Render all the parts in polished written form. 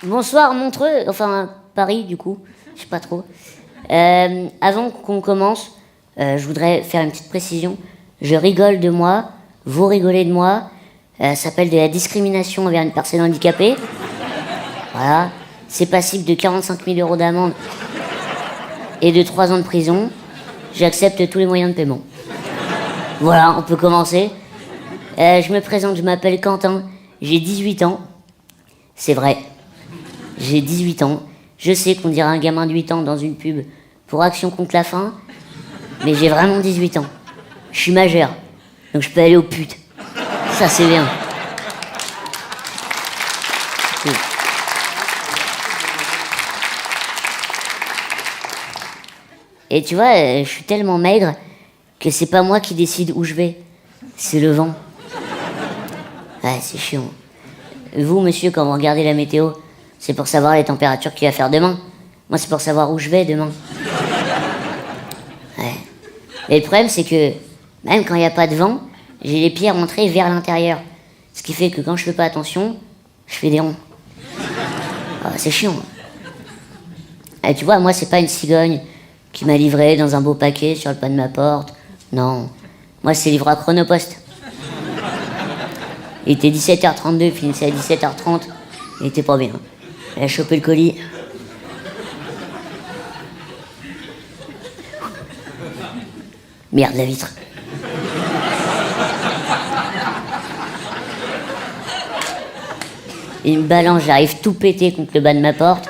Bonsoir Montreux, enfin Paris du coup, je sais pas trop. Avant qu'on commence, je voudrais faire une petite précision. Je rigole de moi, vous rigolez de moi. Ça s'appelle de la discrimination envers une personne handicapée. Voilà, c'est passible de 45 000 € d'amende et de 3 ans de prison. J'accepte tous les moyens de paiement. Voilà, on peut commencer. Je me présente, je m'appelle Quentin, j'ai 18 ans. C'est vrai, j'ai 18 ans. Je sais qu'on dirait un gamin de 8 ans dans une pub pour Action contre la faim, mais j'ai vraiment 18 ans. Je suis majeur, donc je peux aller aux putes. Ça, c'est bien. Et tu vois, je suis tellement maigre que c'est pas moi qui décide où je vais, c'est le vent. Ouais, c'est chiant. Vous, monsieur, quand vous regardez la météo, c'est pour savoir les températures qu'il va faire demain. Moi, c'est pour savoir où je vais demain. Ouais. Et le problème, c'est que même quand il n'y a pas de vent, j'ai les pieds rentrés vers l'intérieur. Ce qui fait que quand je fais pas attention, je fais des ronds. Ah, c'est chiant. Et tu vois, moi, c'est pas une cigogne qui m'a livré dans un beau paquet sur le pas de ma porte. Non. Moi, c'est livré à Chronopost. Il était 17h32, il finissait à 17h30. Il était pas bien. Il a chopé le colis. Merde, la vitre. Il me balance, j'arrive tout pété contre le bas de ma porte.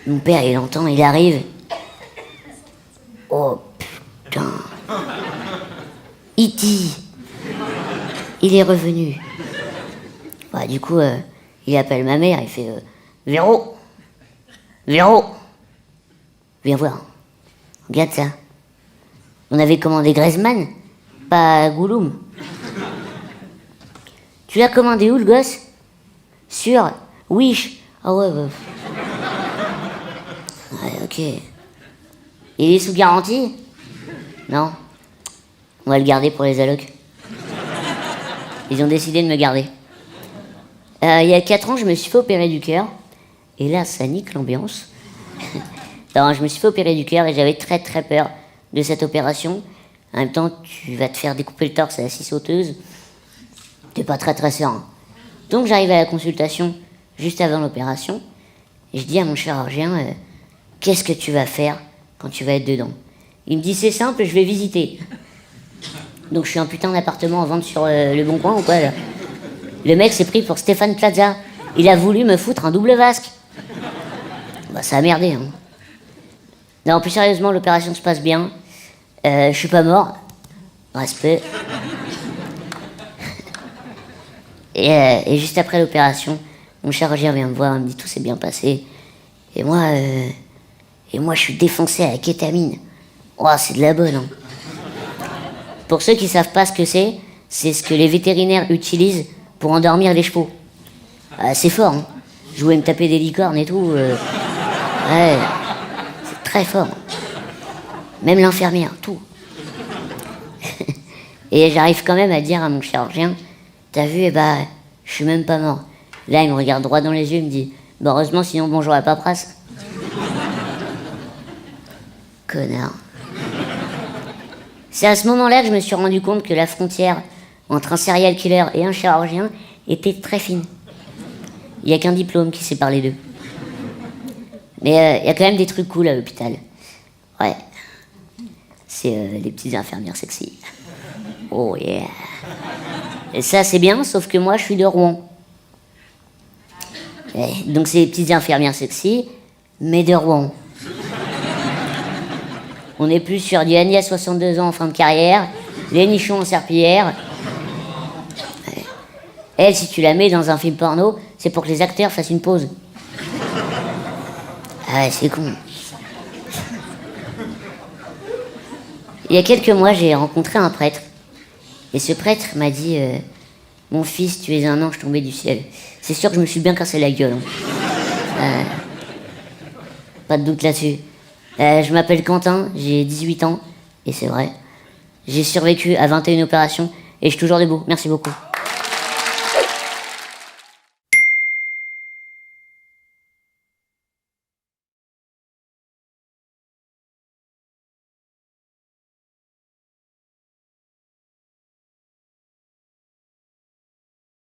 Mon père, il entend, il arrive. Oh putain. E.T. Il est revenu. Bah, du coup, il appelle ma mère, il fait Véro, Véro, viens voir. Regarde ça. On avait commandé Griezmann, pas Gouloum. Tu l'as commandé où, le gosse? Sur Wish. Ah ouais, bah. Ouais, ok. Il est sous garantie? Non. On va le garder pour les allocs. Ils ont décidé de me garder. Il y a 4 ans, je me suis fait opérer du cœur. Et là, ça nique l'ambiance. Non, je me suis fait opérer du cœur et j'avais très très peur de cette opération. En même temps, tu vas te faire découper le torse à la scie sauteuse. T'es pas très très serein. Donc j'arrive à la consultation juste avant l'opération. Et je dis à mon chirurgien, qu'est-ce que tu vas faire quand tu vas être dedans? Il me dit, c'est simple, je vais visiter. Donc je suis un putain d'appartement à vendre sur le bon coin ou quoi là. Le mec s'est pris pour Stéphane Plaza. Il a voulu me foutre un double vasque. Bah ça a merdé, hein. Non, plus sérieusement, l'opération se passe bien. Je suis pas mort. Respect. Et juste après l'opération, mon chirurgien vient me voir, il me dit tout s'est bien passé. Et moi, je suis défoncé à la kétamine. Oh, c'est de la bonne, hein. Pour ceux qui savent pas ce que c'est ce que les vétérinaires utilisent pour endormir les chevaux. C'est fort, hein. Je voulais me taper des licornes et tout. Ouais, c'est très fort. Même l'infirmière, tout. Et j'arrive quand même à dire à mon chirurgien, t'as vu, je suis même pas mort. Là, il me regarde droit dans les yeux, il me dit, bah heureusement, sinon bonjour à la paperasse. Connard. C'est à ce moment-là que je me suis rendu compte que la frontière entre un serial killer et un chirurgien était très fine. Il n'y a qu'un diplôme qui sépare les deux. Mais il y a quand même des trucs cool à l'hôpital. Ouais. C'est les petites infirmières sexy. Oh yeah. Et ça, c'est bien, sauf que moi, je suis de Rouen. Donc c'est les petites infirmières sexy, mais de Rouen. On est plus sur du Agnès 62 ans en fin de carrière, les nichons en serpillière. Elle, si tu la mets dans un film porno, c'est pour que les acteurs fassent une pause. Ah ouais, c'est con. Il y a quelques mois, j'ai rencontré un prêtre. Et ce prêtre m'a dit mon fils, tu es un ange tombé du ciel. C'est sûr que je me suis bien cassé la gueule. Hein. Pas de doute là-dessus. Je m'appelle Quentin, j'ai 18 ans. Et c'est vrai. J'ai survécu à 21 opérations et je suis toujours debout. Merci beaucoup.